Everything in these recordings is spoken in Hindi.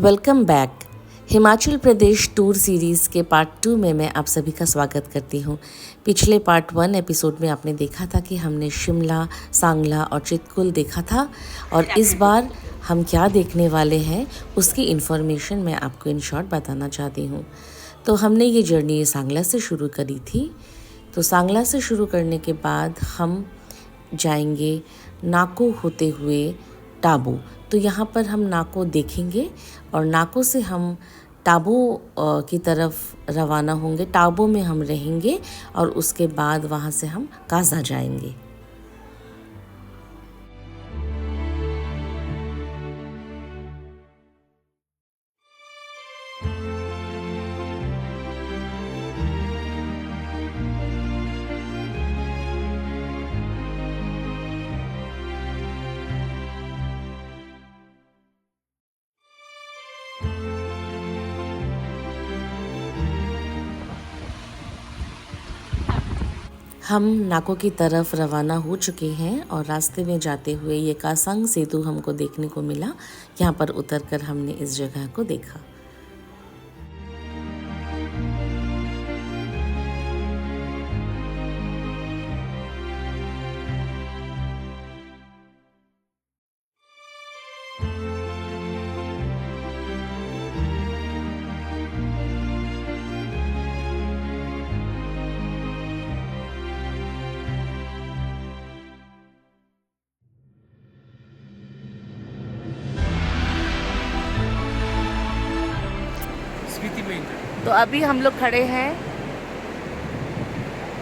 Welcome back. Himachal Pradesh tour series के पार्ट 2 में मैं आप सभी का स्वागत करती हूँ। पिछले पार्ट 1 एपिसोड में आपने देखा था कि हमने शिमला, सांगला और चितकुल देखा था और इस बार हम क्या देखने वाले हैं उसकी इन्फॉर्मेशन मैं आपको इन शॉर्ट बताना चाहती हूँ। तो हमने ये जर्नी सांगला से शुरू करी थी। तो सांगला से शुरू करने के बाद हम जाएंगे नाको होते हुए टाबू। तो यहाँ पर हम नाको देखेंगे और नाको से हम टाबू की तरफ रवाना होंगे। टाबू में हम रहेंगे और उसके बाद वहाँ से हम काजा जाएंगे। हम नाको की तरफ रवाना हो चुके हैं और रास्ते में जाते हुए ये कासंग सेतु हमको देखने को मिला। यहाँ पर उतरकर हमने इस जगह को देखा। तो अभी हम लोग खड़े हैं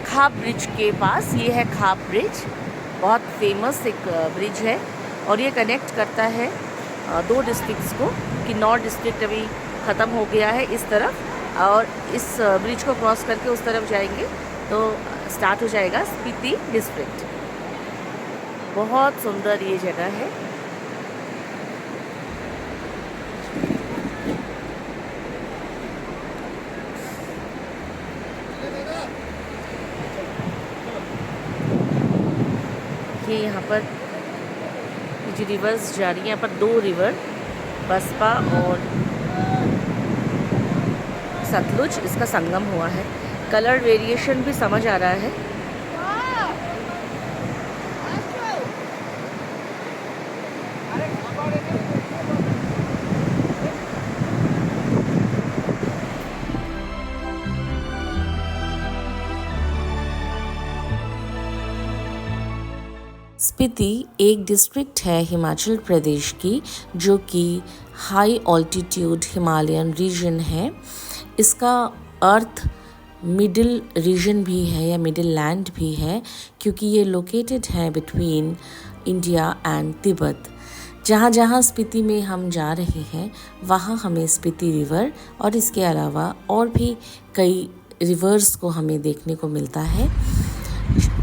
खाप ब्रिज के पास। ये है खाप ब्रिज, बहुत फेमस एक ब्रिज है और ये कनेक्ट करता है दो डिस्ट्रिक्ट्स को, कि नॉर्थ डिस्ट्रिक्ट अभी ख़त्म हो गया है इस तरफ, और इस ब्रिज को क्रॉस करके उस तरफ जाएंगे तो स्टार्ट हो जाएगा स्पीति डिस्ट्रिक्ट। बहुत सुंदर ये जगह है। ये यहाँ पर जो रिवर्स जा रही है, यहाँ पर दो रिवर बसपा और सतलुज, इसका संगम हुआ है। कलर वेरिएशन भी समझ आ रहा है। स्पीति एक डिस्ट्रिक्ट है हिमाचल प्रदेश की, जो कि हाई ऑल्टीट्यूड हिमालयन रीजन है। इसका अर्थ मिडिल रीजन भी है या मिडिल लैंड भी है, क्योंकि ये लोकेटेड है बिटवीन इंडिया एंड तिब्बत। जहाँ जहाँ स्पीति में हम जा रहे हैं वहाँ हमें स्पीति रिवर और इसके अलावा और भी कई रिवर्स को हमें देखने को मिलता है।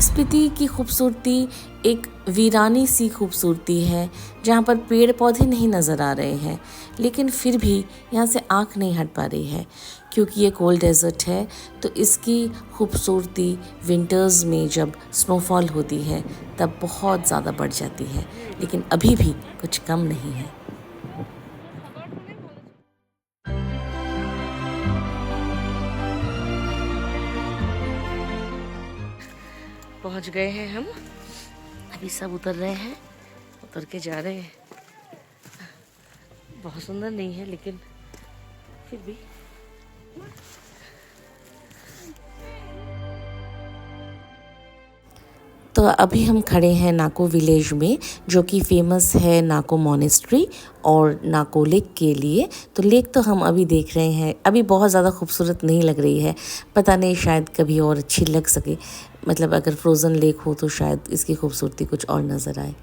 स्पीति की खूबसूरती एक वीरानी सी खूबसूरती है, जहाँ पर पेड़ पौधे नहीं नज़र आ रहे हैं, लेकिन फिर भी यहाँ से आँख नहीं हट पा रही है, क्योंकि ये कोल्ड डेजर्ट है। तो इसकी खूबसूरती विंटर्स में जब स्नोफॉल होती है तब बहुत ज़्यादा बढ़ जाती है, लेकिन अभी भी कुछ कम नहीं है। पहुंच गए हैं हम। अभी सब उतर रहे हैं, उतर के जा रहे हैं। बहुत सुंदर नहीं है लेकिन फिर भी। तो अभी हम खड़े हैं नाको विलेज में, जो कि फेमस है नाको मॉनेस्ट्री और नाको लेक के लिए। तो लेक तो हम अभी देख रहे हैं, अभी बहुत ज़्यादा खूबसूरत नहीं लग रही है। पता नहीं, शायद कभी और अच्छी लग सके। मतलब अगर फ्रोज़न लेक हो तो शायद इसकी खूबसूरती कुछ और नज़र आए।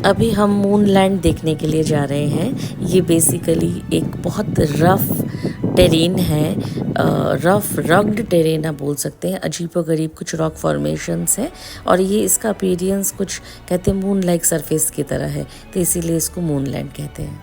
अभी हम मूनलैंड देखने के लिए जा रहे हैं। ये बेसिकली एक बहुत रफ़ टेरेन है, रफ़ रग्ड टेरेन आप बोल सकते हैं। अजीबोगरीब कुछ रॉक फॉर्मेशंस हैं और ये इसका अपीयरेंस कुछ कहते हैं मून लाइक सरफेस की तरह है, तो इसीलिए इसको मूनलैंड कहते हैं।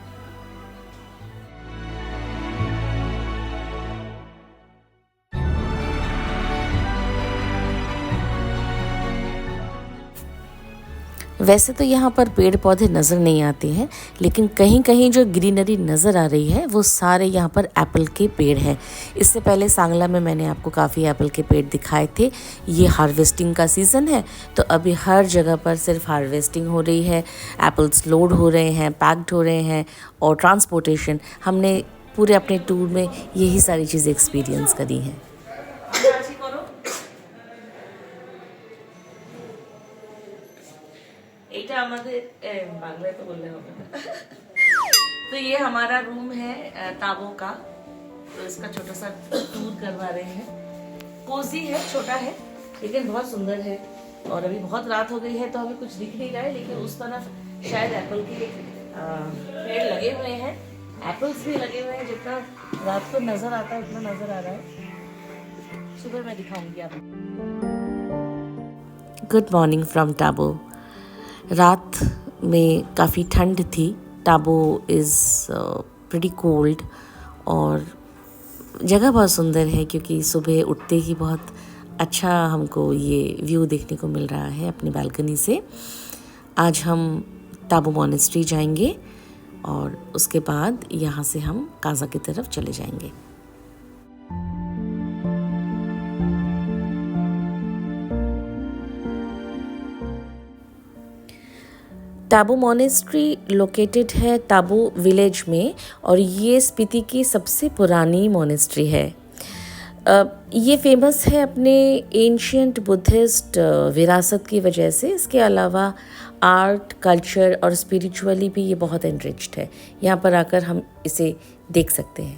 वैसे तो यहाँ पर पेड़ पौधे नज़र नहीं आते हैं, लेकिन कहीं कहीं जो ग्रीनरी नज़र आ रही है वो सारे यहाँ पर एप्पल के पेड़ हैं। इससे पहले सांगला में मैंने आपको काफ़ी एप्पल के पेड़ दिखाए थे। ये हार्वेस्टिंग का सीज़न है, तो अभी हर जगह पर सिर्फ हार्वेस्टिंग हो रही है। एप्पल्स लोड हो रहे हैं, पैक्ड हो रहे हैं, और ट्रांसपोर्टेशन, हमने पूरे अपने टूर में यही सारी चीज़ें एक्सपीरियंस करी हैं। এটা আমাদের বাংলায় তো বললে হবে না। तो ये हमारा रूम है ताबो का, तो इसका छोटा सा टूर करवा रहे हैं। कोजी है, छोटा है, लेकिन बहुत सुंदर है। और अभी बहुत रात हो गई है तो हमें कुछ दिख नहीं रहा है, लेकिन उस तरफ शायद एप्पल के पेड़ लगे हुए हैं, एप्पल्स भी लगे हुए हैं। जितना रात को नजर आता है उतना नजर आ रहा है। सुबह मैं दिखाऊंगी आपको। Good morning from Tabo. रात में काफ़ी ठंड थी। टाबो इज़ प्रीटी कोल्ड, और जगह बहुत सुंदर है क्योंकि सुबह उठते ही बहुत अच्छा हमको ये व्यू देखने को मिल रहा है अपनी बालकनी से। आज हम टाबो मॉनेस्ट्री जाएंगे और उसके बाद यहाँ से हम काजा की तरफ चले जाएंगे। टाबो मॉनेस्ट्री लोकेटेड है टाबो विलेज में, और ये स्पीति की सबसे पुरानी मॉनेस्ट्री है। ये फेमस है अपने एंशियंट बुद्धिस्ट विरासत की वजह से। इसके अलावा आर्ट, कल्चर और स्पिरिचुअली भी ये बहुत एनरिच्ड है। यहाँ पर आकर हम इसे देख सकते हैं।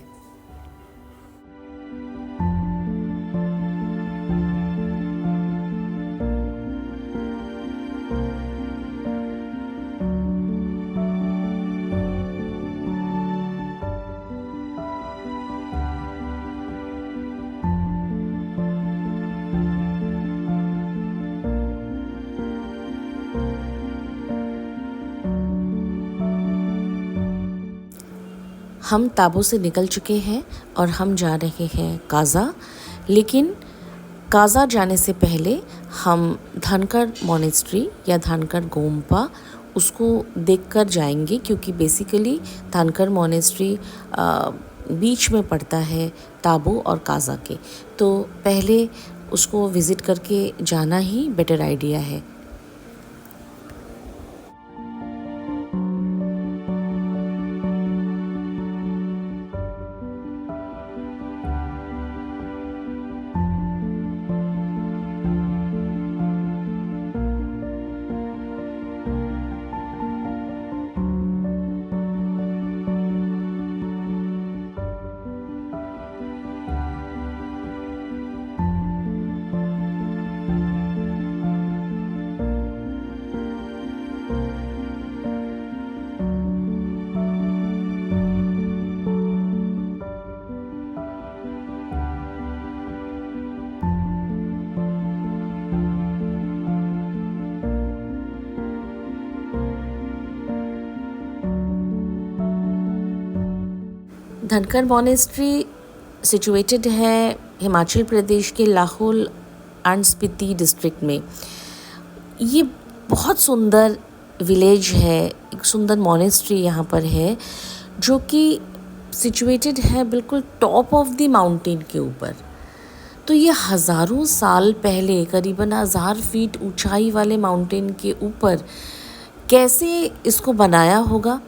हम ताबो से निकल चुके हैं और हम जा रहे हैं काजा, लेकिन काजा जाने से पहले हम धनकर मॉनेस्ट्री या धनकर गोम्पा उसको देखकर जाएंगे, क्योंकि बेसिकली धनकर मॉनेस्ट्री बीच में पड़ता है ताबो और काजा के। तो पहले उसको विज़िट करके जाना ही बेटर आइडिया है। धनकर मॉनेस्ट्री सिचुएटेड है हिमाचल प्रदेश के लाहौल एंड स्पीति डिस्ट्रिक्ट में। ये बहुत सुंदर विलेज है, एक सुंदर मॉनेस्ट्री यहाँ पर है, जो कि सिचुएटेड है बिल्कुल टॉप ऑफ द माउंटेन के ऊपर। तो ये हज़ारों साल पहले, करीबन 1000 फीट ऊंचाई वाले माउंटेन के ऊपर कैसे इसको बनाया होगा,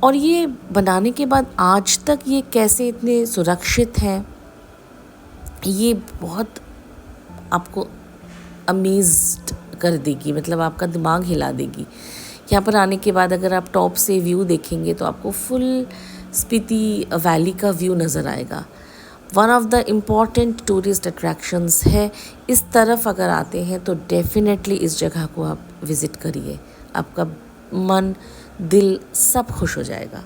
और ये बनाने के बाद आज तक ये कैसे इतने सुरक्षित हैं, ये बहुत आपको अमेज्ड कर देगी। मतलब आपका दिमाग हिला देगी। यहाँ पर आने के बाद अगर आप टॉप से व्यू देखेंगे तो आपको फुल स्पीति वैली का व्यू नज़र आएगा। One of the important tourist attractions है। इस तरफ अगर आते हैं तो डेफिनेटली इस जगह को आप विज़िट करिए, आपका मन, दिल सब खुश हो जाएगा।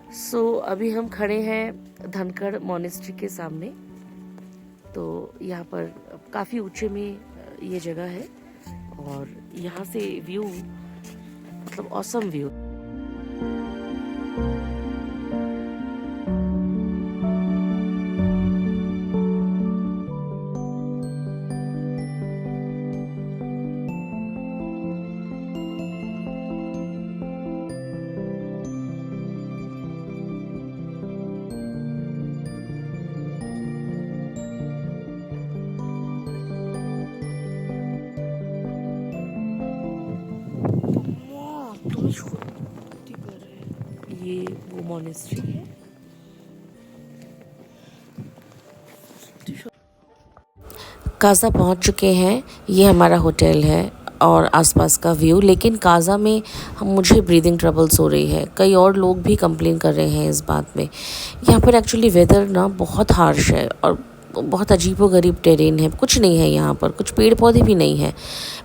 अभी हम खड़े हैं धनखड़ मॉनेस्ट्री के सामने। तो यहाँ पर काफ़ी ऊंचे में ये जगह है और यहाँ से व्यू मतलब ऑसम व्यू। ये वो मॉनेस्ट्री है। काज़ा पहुंच चुके हैं। ये हमारा होटल है और आसपास का व्यू। लेकिन काज़ा में मुझे ब्रीदिंग ट्रबल्स हो रही है। कई और लोग भी कंप्लेन कर रहे हैं इस बात में। यहाँ पर एक्चुअली वेदर ना बहुत हार्श है और बहुत अजीबोगरीब टेरेन है। कुछ नहीं है यहाँ पर, कुछ पेड़ पौधे भी नहीं है।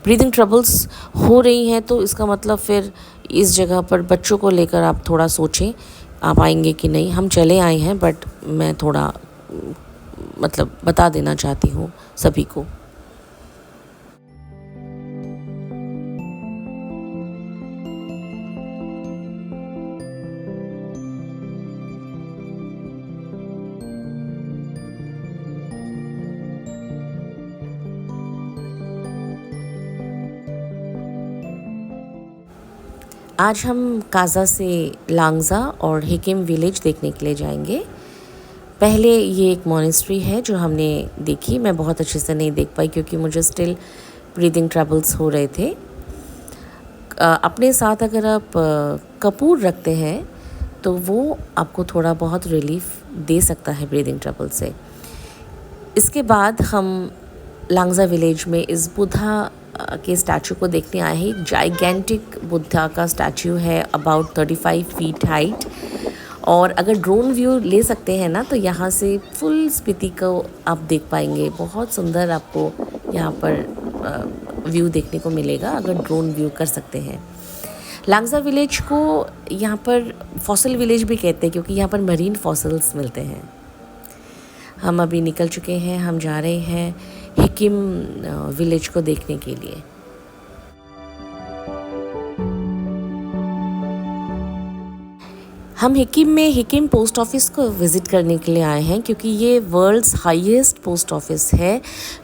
ब्रीदिंग ट्रबल्स हो रही हैं तो इसका मतलब फिर इस जगह पर बच्चों को लेकर आप थोड़ा सोचें, आप आएंगे कि नहीं। हम चले आए हैं बट मैं थोड़ा मतलब बता देना चाहती हूँ सभी को। आज हम काज़ा से लांगजा और हिकिम विलेज देखने के लिए जाएंगे। पहले ये एक मॉनेस्ट्री है जो हमने देखी। मैं बहुत अच्छे से नहीं देख पाई क्योंकि मुझे स्टिल ब्रीदिंग ट्रबल्स हो रहे थे। अपने साथ अगर आप कपूर रखते हैं तो वो आपको थोड़ा बहुत रिलीफ दे सकता है ब्रीदिंग ट्रबल से। इसके बाद हम लांगजा विलेज में इस बुद्धा के स्टैचू को देखने आए हैं। एक जाइगेंटिक बुद्धा का स्टैचू है, अबाउट 35 फीट हाइट। और अगर ड्रोन व्यू ले सकते हैं ना तो यहाँ से फुल स्पीति को आप देख पाएंगे। बहुत सुंदर आपको यहाँ पर व्यू देखने को मिलेगा अगर ड्रोन व्यू कर सकते हैं। लांगजा विलेज को यहाँ पर फॉसिल विलेज भी कहते हैं क्योंकि यहाँ पर मरीन फॉसिल्स मिलते हैं। हम अभी निकल चुके हैं, हम जा रहे हैं हिकिम विलेज को देखने के लिए। हम हिकिम में हिकिम पोस्ट ऑफिस को विज़िट करने के लिए आए हैं क्योंकि ये वर्ल्ड्स हाईएस्ट पोस्ट ऑफिस है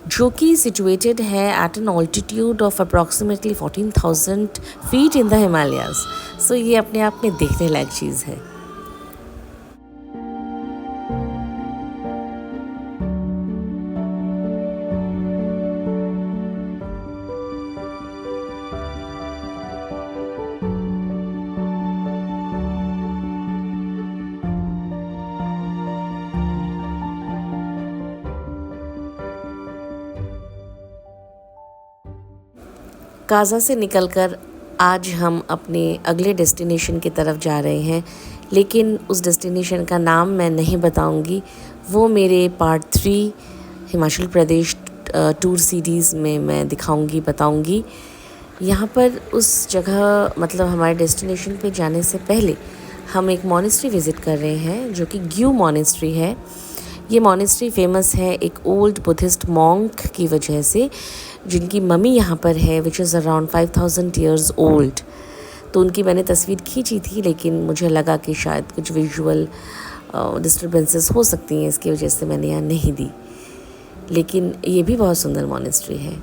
जो कि सिचुएटेड है at an altitude of approximately 14,000 feet in the Himalayas. So ये अपने आप में देखने लायक चीज़ है। काज़ा से निकलकर आज हम अपने अगले डेस्टिनेशन की तरफ जा रहे हैं। लेकिन उस डेस्टिनेशन का नाम मैं नहीं बताऊंगी, वो मेरे part 3 Himachal Pradesh tour series में मैं दिखाऊंगी, बताऊंगी। यहाँ पर उस जगह मतलब हमारे डेस्टिनेशन पे जाने से पहले हम एक मॉनेस्ट्री विज़िट कर रहे हैं जो कि ग्यू मॉनेस्ट्री है। ये मॉनेस्ट्री फेमस है एक ओल्ड बुद्धिस्ट मॉन्क की वजह से जिनकी मम्मी यहाँ पर है which is around 5,000 years old. तो उनकी मैंने तस्वीर खींची थी लेकिन मुझे लगा कि शायद कुछ विजुअल डिस्टर्बेंसेस हो सकती हैं, इसकी वजह से मैंने यहाँ नहीं दी। लेकिन ये भी बहुत सुंदर मॉनेस्ट्री है।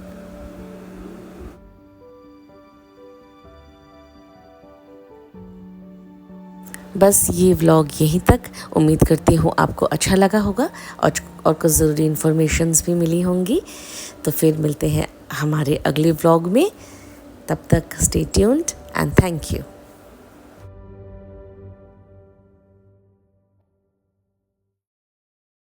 बस ये व्लॉग यहीं तक। उम्मीद करती हूँ आपको अच्छा लगा होगा और कुछ ज़रूरी इन्फॉर्मेशंस भी मिली होंगी। तो फिर मिलते हैं हमारे अगले व्लॉग में। तब तक stay tuned and thank you.